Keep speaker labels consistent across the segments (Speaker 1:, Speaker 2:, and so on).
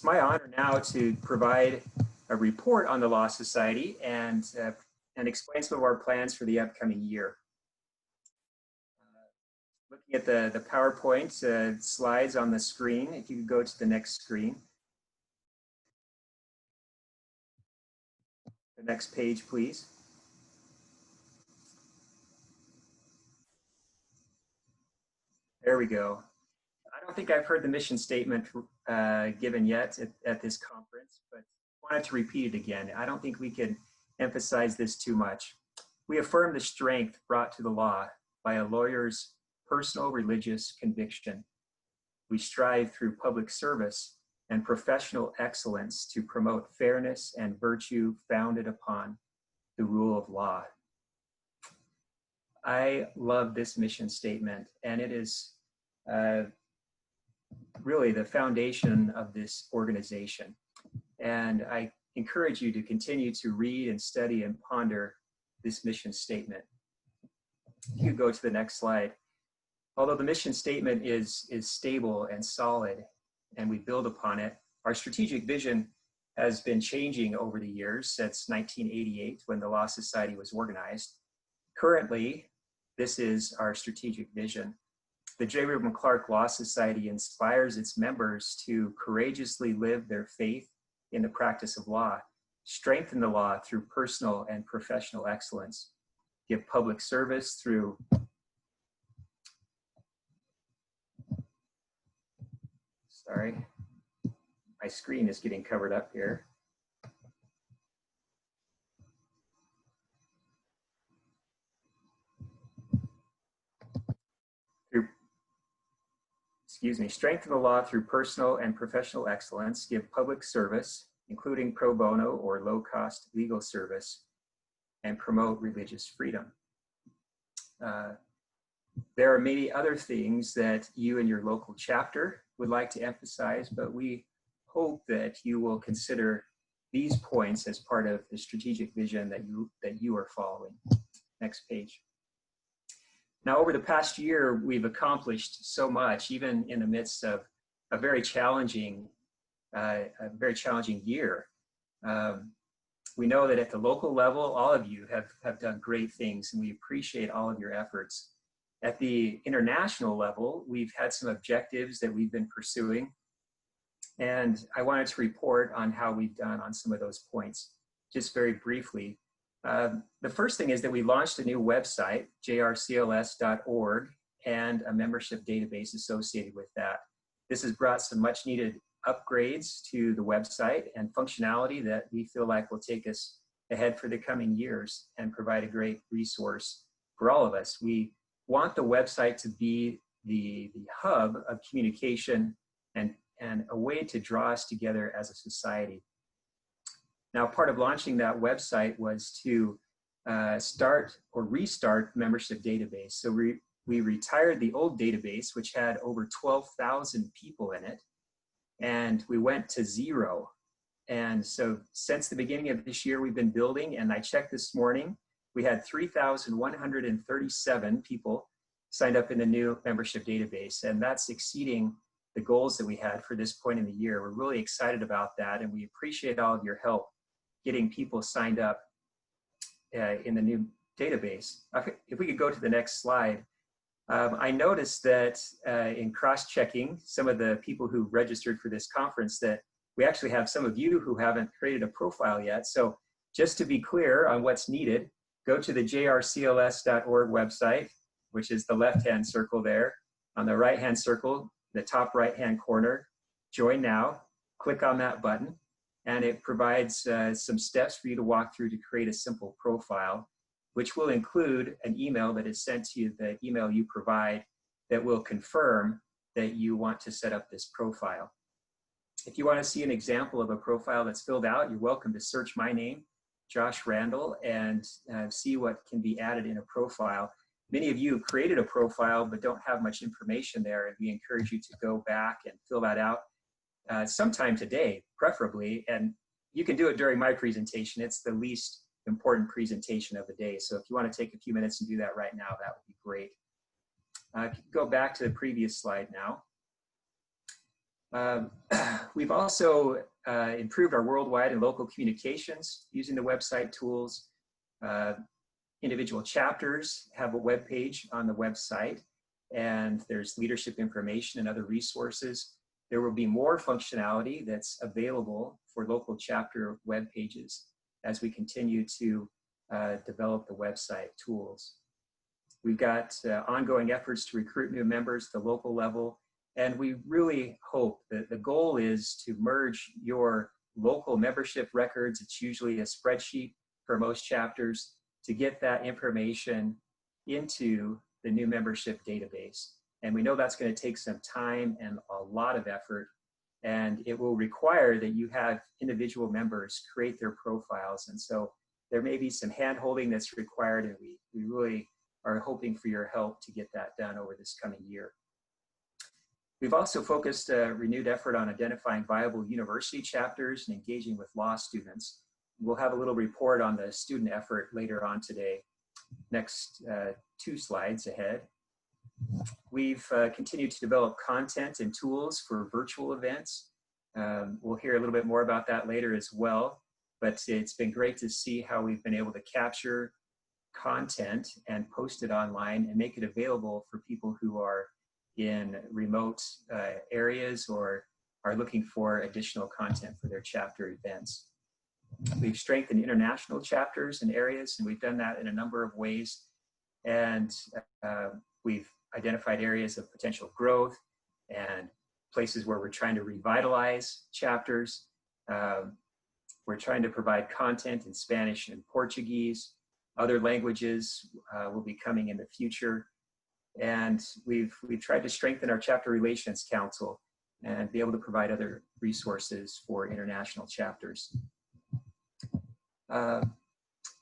Speaker 1: It's my honor now to provide a report on the Law Society and explain some of our plans for the upcoming year. Looking at the PowerPoint slides on the screen, if you could go to the next screen. The next page, please. There we go. I don't think I've heard the mission statement given yet at this conference, but wanted to repeat it again. I don't think we can emphasize this too much. We affirm the strength brought to the law by a lawyer's personal religious conviction. We strive through public service and professional excellence to promote fairness and virtue founded upon the rule of law. I love this mission statement, and it is really the foundation of this organization. And I encourage you to continue to read and study and ponder this mission statement. You could go to the next slide. Although the mission statement is stable and solid, and we build upon it, our strategic vision has been changing over the years since 1988 when the Law Society was organized. Currently, this is our strategic vision. The J. Reuben Clark Law Society inspires its members to courageously live their faith in the practice of law, strengthen the law through personal and professional excellence, give public service through my screen is getting covered up here. Strengthen the law through personal and professional excellence, give public service, including pro bono or low-cost legal service, and promote religious freedom. There are many other things that you and your local chapter would like to emphasize, but we hope that you will consider these points as part of the strategic vision that you are following. Next page. Now, over the past year, we've accomplished so much, even in the midst of a very challenging year. We know that at the local level, all of you have done great things, and we appreciate all of your efforts. At the international level, we've had some objectives that we've been pursuing, and I wanted to report on how we've done on some of those points, just very briefly. The first thing is that we launched a new website, jrcls.org, and a membership database associated with that. This has brought some much needed upgrades to the website and functionality that we feel like will take us ahead for the coming years and provide a great resource for all of us. We want the website to be the hub of communication and a way to draw us together as a society. Now, part of launching that website was to start or restart membership database. So we retired the old database, which had over 12,000 people in it, and we went to 0. And so since the beginning of this year, we've been building, and I checked this morning, we had 3,137 people signed up in the new membership database, and that's exceeding the goals that we had for this point in the year. We're really excited about that, and we appreciate all of your help getting people signed up in the new database. If we could go to the next slide. I noticed that in cross-checking some of the people who registered for this conference that we actually have some of you who haven't created a profile yet. So just to be clear on what's needed, go to the jrcls.org website, which is the left-hand circle there. On the right-hand circle, the top right-hand corner, join now, click on that button, and it provides some steps for you to walk through to create a simple profile, which will include an email that is sent to you, the email you provide, that will confirm that you want to set up this profile. If you want to see an example of a profile that's filled out, you're welcome to search my name, Josh Randall, and see what can be added in a profile. Many of you have created a profile but don't have much information there, and we encourage you to go back and fill that out sometime today, preferably, and you can do it during my presentation. It's the least important presentation of the day, so if you want to take a few minutes and do that right now, that would be great. Go back to the previous slide now. Um, we've also improved our worldwide and local communications using the website tools. Uh, Individual chapters have a web page on the website, and there's leadership information and other resources. There will be more functionality that's available for local chapter web pages as we continue to develop the website tools. We've got ongoing efforts to recruit new members at the local level, and we really hope that the goal is to merge your local membership records. It's usually a spreadsheet for most chapters, to get that information into the new membership database. And we know that's going to take some time and a lot of effort, and it will require that you have individual members create their profiles. And so there may be some hand-holding that's required, and we really are hoping for your help to get that done over this coming year. We've also focused a renewed effort on identifying viable university chapters and engaging with law students. We'll have a little report on the student effort later on today. Next 2 slides ahead. We've continued to develop content and tools for virtual events. We'll hear a little bit more about that later as well, but it's been great to see how we've been able to capture content and post it online and make it available for people who are in remote areas or are looking for additional content for their chapter events. We've strengthened international chapters and areas, and we've done that in a number of ways. And we've identified areas of potential growth and places where we're trying to revitalize chapters. We're trying to provide content in Spanish and Portuguese. Other languages will be coming in the future. And we've tried to strengthen our Chapter Relations Council and be able to provide other resources for international chapters.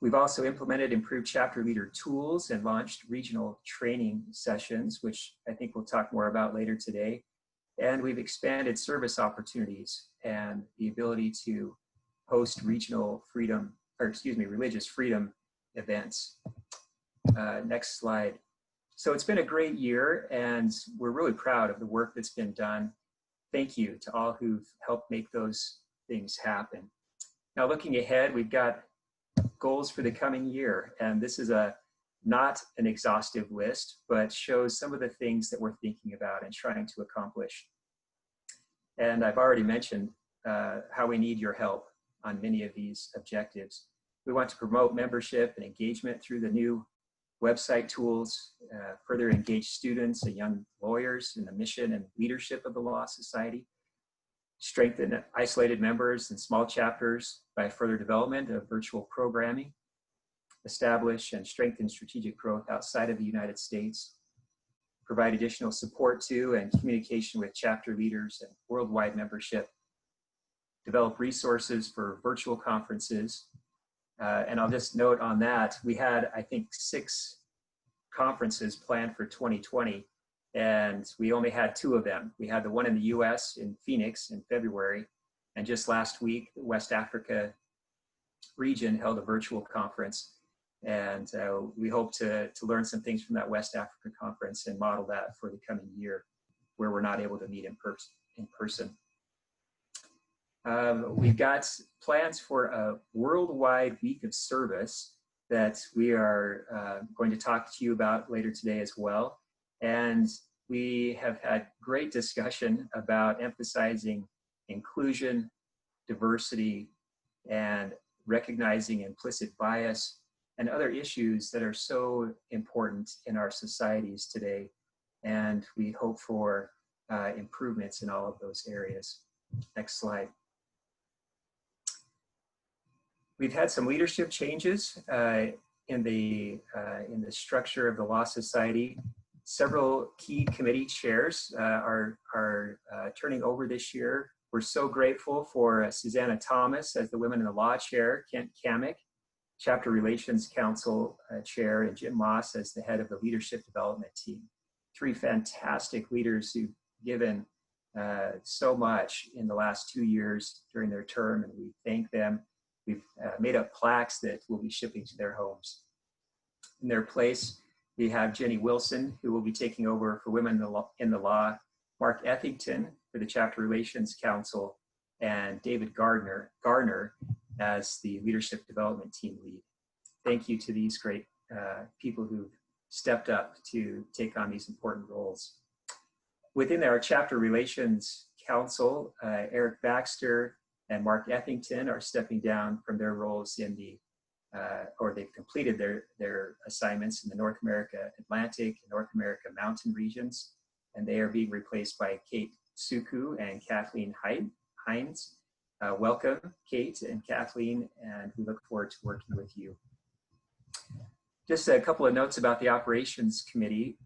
Speaker 1: We've also implemented improved chapter leader tools and launched regional training sessions, which I think we'll talk more about later today. And we've expanded service opportunities and the ability to host regional freedom, or excuse me, religious freedom events. Next slide. So it's been a great year, and we're really proud of the work that's been done. Thank you to all who've helped make those things happen. Now, looking ahead, we've got goals for the coming year, and this is not an exhaustive list, but shows some of the things that we're thinking about and trying to accomplish. And I've already mentioned how we need your help on many of these objectives. We want to promote membership and engagement through the new website tools, further engage students and young lawyers in the mission and leadership of the Law Society, strengthen isolated members and small chapters by further development of virtual programming, establish and strengthen strategic growth outside of the United States, provide additional support to and communication with chapter leaders and worldwide membership, develop resources for virtual conferences. And I'll just note on that, we had, I think, 6 conferences planned for 2020, and we only had 2 of them. We had the one in the US in Phoenix in February, and just last week, the West Africa region held a virtual conference. And we hope to learn some things from that West Africa conference and model that for the coming year, where we're not able to meet in person. We've got plans for a worldwide week of service that we are going to talk to you about later today as well. And we have had great discussion about emphasizing inclusion, diversity, and recognizing implicit bias and other issues that are so important in our societies today. And we hope for improvements in all of those areas. Next slide. We've had some leadership changes in the structure of the Law Society. Several key committee chairs are turning over this year. We're so grateful for Susanna Thomas as the Women in the Law Chair, Kent Kamick, Chapter Relations Council Chair, and Jim Moss as the head of the Leadership Development Team. 3 fantastic leaders who've given so much in the last 2 years during their term, and we thank them. We've made up plaques that we'll be shipping to their homes. In their place, we have Jenny Wilson, who will be taking over for Women in the Law, Mark Ethington for for the Chapter Relations Council, and David Garner as the Leadership Development Team lead. Thank you to these great people who've stepped up to take on these important roles. Within our Chapter Relations Council, Eric Baxter and Mark Effington are stepping down from their roles in the, or they've completed their assignments in the North America Atlantic and North America Mountain regions, and they are being replaced by Kate Suku and Kathleen Hines. Welcome, Kate and Kathleen, and we look forward to working with you. Just a couple of notes about the Operations Committee.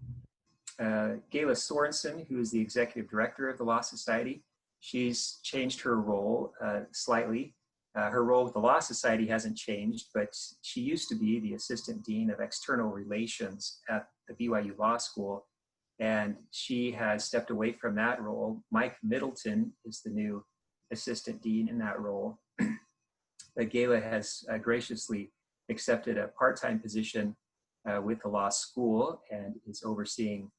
Speaker 1: Gayla Sorensen, who is the Executive Director of the Law Society, she's changed her role slightly. Her role with the Law Society hasn't changed, but she used to be the Assistant Dean of External Relations at the BYU Law School, and she has stepped away from that role. Mike Middleton is the new Assistant Dean in that role. Gayla has graciously accepted a part-time position with the law school and is overseeing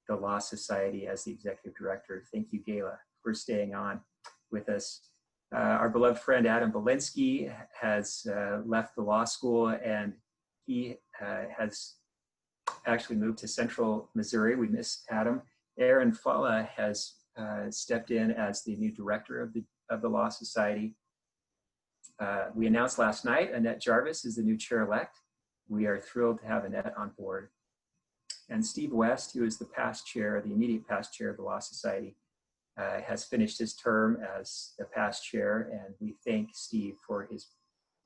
Speaker 1: the Law Society as the Executive Director. Thank you, Gayla, for staying on with us. Our beloved friend Adam Belinsky has left the law school, and he has actually moved to Central Missouri. We miss Adam. Aaron Falla has stepped in as the new director of the Law Society. We announced last night Annette Jarvis is the new chair-elect. We are thrilled to have Annette on board. And Steve West, who is the past chair, the immediate past chair of the Law Society, has finished his term as the past chair, and we thank Steve for his,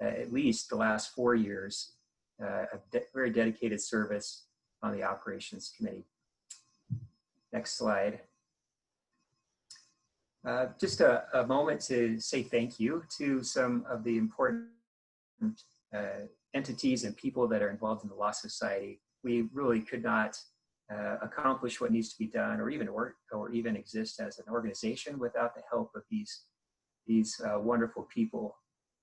Speaker 1: at least the last 4 years, of very dedicated service on the Operations Committee. Next slide. Just a moment to say thank you to some of the important entities and people that are involved in the Law Society. We really could not accomplish what needs to be done, or even exist as an organization without the help of these wonderful people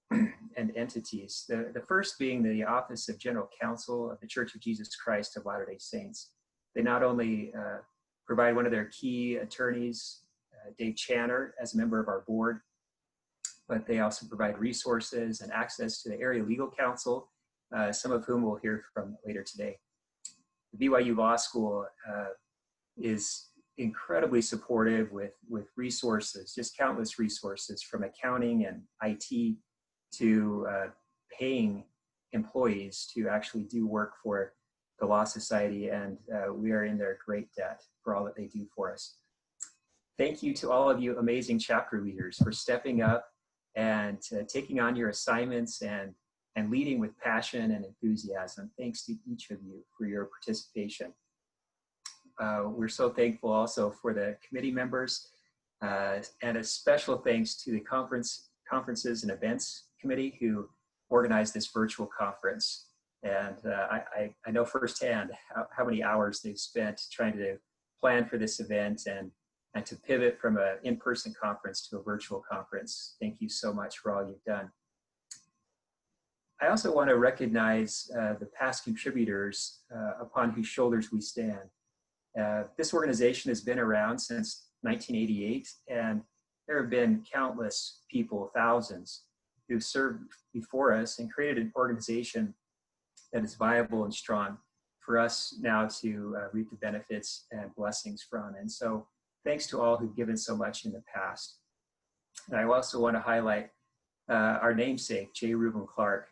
Speaker 1: and entities. The first being the Office of General Counsel of the Church of Jesus Christ of Latter-day Saints. They not only provide one of their key attorneys, Dave Channer, as a member of our board, but they also provide resources and access to the area legal counsel, some of whom we'll hear from later today. The BYU Law School is incredibly supportive with resources, just countless resources, from accounting and IT to paying employees to actually do work for the Law Society, and we are in their great debt for all that they do for us. Thank you to all of you amazing chapter leaders for stepping up and taking on your assignments and leading with passion and enthusiasm. Thanks to each of you for your participation. We're so thankful also for the committee members, and a special thanks to the Conferences and Events Committee who organized this virtual conference. And I know firsthand how many hours they've spent trying to plan for this event and to pivot from an in-person conference to a virtual conference. Thank you so much for all you've done. I also want to recognize the past contributors upon whose shoulders we stand. This organization has been around since 1988, and there have been countless people, thousands, who've served before us and created an organization that is viable and strong for us now to reap the benefits and blessings from. And so thanks to all who've given so much in the past. And I also want to highlight our namesake, J. Reuben Clark,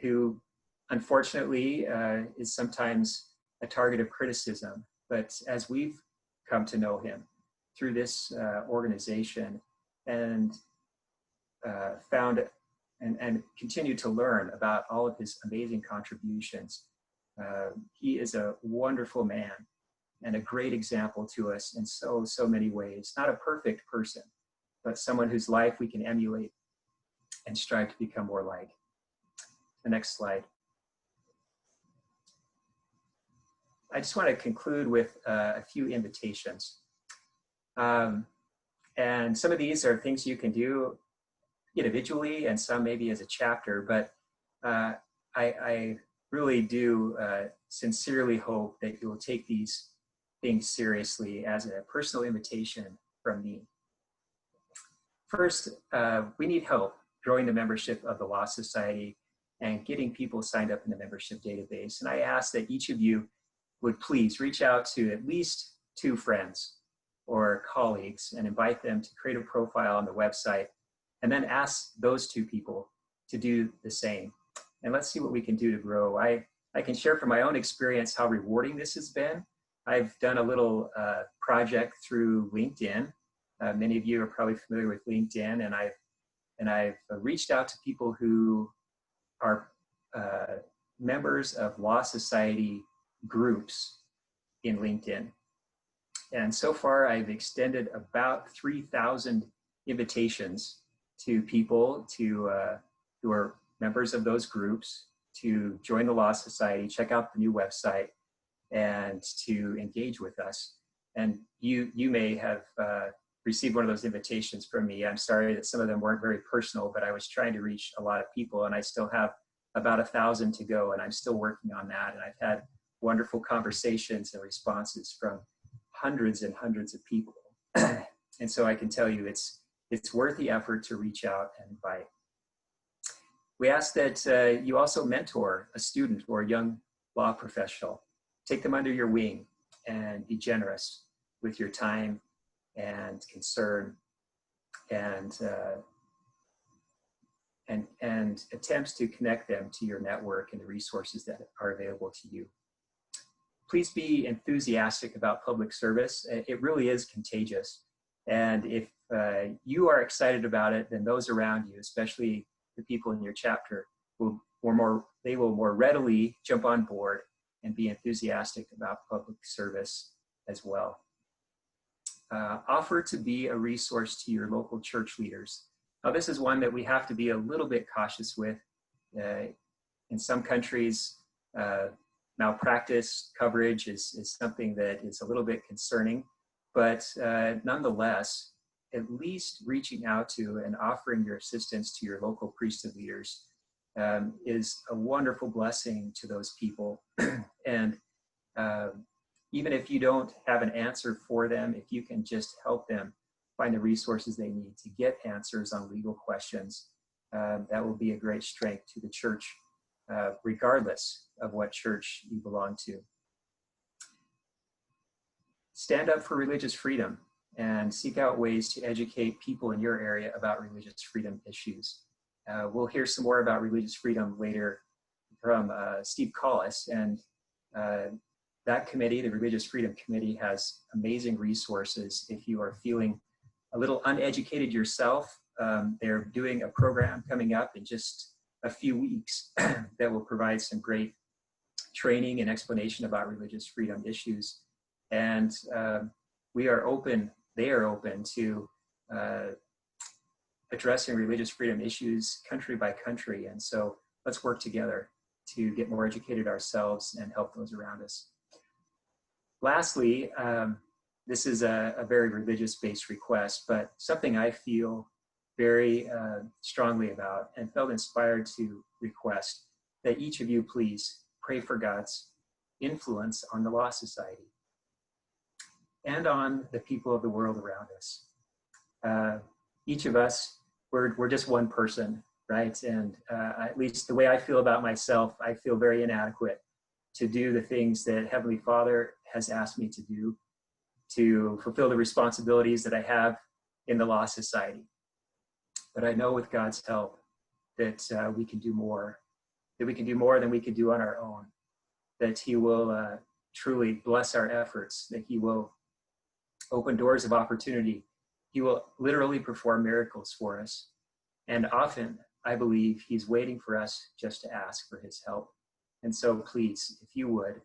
Speaker 1: who unfortunately is sometimes a target of criticism. But as we've come to know him through this organization and found and continue to learn about all of his amazing contributions, he is a wonderful man and a great example to us in so many ways. Not a perfect person, but someone whose life we can emulate and strive to become more like. The next slide. I just want to conclude with a few invitations. And some of these are things you can do individually and some maybe as a chapter, but I really do sincerely hope that you will take these things seriously as a personal invitation from me. First, we need help growing the membership of the Law Society and getting people signed up in the membership database. And I ask that each of you would please reach out to at least 2 friends or colleagues and invite them to create a profile on the website, and then ask those 2 people to do the same. And let's see what we can do to grow. I can share from my own experience how rewarding this has been. I've done a little project through LinkedIn. Many of you are probably familiar with LinkedIn, and I've reached out to people who are members of Law Society groups in LinkedIn. And so far, I've extended about 3,000 invitations to people who are members of those groups to join the Law Society, check out the new website, and to engage with us. And you may have received one of those invitations from me. I'm sorry that some of them weren't very personal, but I was trying to reach a lot of people, and I still have about 1,000 to go, and I'm still working on that. And I've had wonderful conversations and responses from hundreds and hundreds of people. And so I can tell you it's worth the effort to reach out and invite. We ask that you also mentor a student or a young law professional. Take them under your wing and be generous with your time and concern and attempts to connect them to your network and the resources that are available to you. Please be enthusiastic about public service. It really is contagious. And if you are excited about it, then those around you, especially the people in your chapter, will more readily jump on board and be enthusiastic about public service as well. Offer to be a resource to your local church leaders. Now, this is one that we have to be a little bit cautious with. In some countries, malpractice coverage is something that is a little bit concerning, but nonetheless, at least reaching out to and offering your assistance to your local priesthood leaders is a wonderful blessing to those people. And even if you don't have an answer for them, if you can just help them find the resources they need to get answers on legal questions, that will be a great strength to the church, regardless of what church you belong to. Stand up for religious freedom and seek out ways to educate people in your area about religious freedom issues. We'll hear some more about religious freedom later from Steve Collis, and that committee, the Religious Freedom Committee, has amazing resources. If you are feeling a little uneducated yourself, they're doing a program coming up in just a few weeks that will provide some great training and explanation about religious freedom issues. And they are open to addressing religious freedom issues country by country. And so let's work together to get more educated ourselves and help those around us. Lastly, this is a very religious-based request, but something I feel very strongly about and felt inspired to request that each of you please pray for God's influence on the Law Society and on the people of the world around us. Each of us, we're just one person, right? And at least the way I feel about myself, I feel very inadequate to do the things that Heavenly Father has asked me to do, to fulfill the responsibilities that I have in the Law Society. But I know with God's help that we can do more, that we can do more than we could do on our own, that He will truly bless our efforts, that He will open doors of opportunity. He will literally perform miracles for us. And often, I believe He's waiting for us just to ask for His help. And so please, if you would,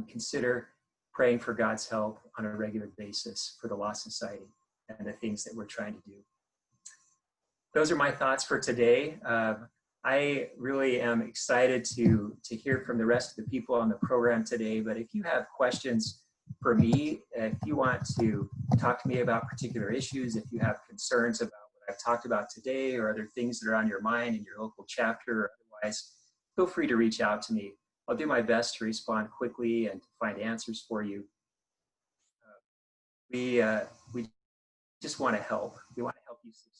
Speaker 1: consider praying for God's help on a regular basis for the Law Society and the things that we're trying to do. Those are my thoughts for today. I really am excited to hear from the rest of the people on the program today, but if you have questions for me, if you want to talk to me about particular issues, if you have concerns about what I've talked about today or other things that are on your mind in your local chapter or otherwise, feel free to reach out to me. I'll do my best to respond quickly and to find answers for you. We just want to help. We want to help you succeed.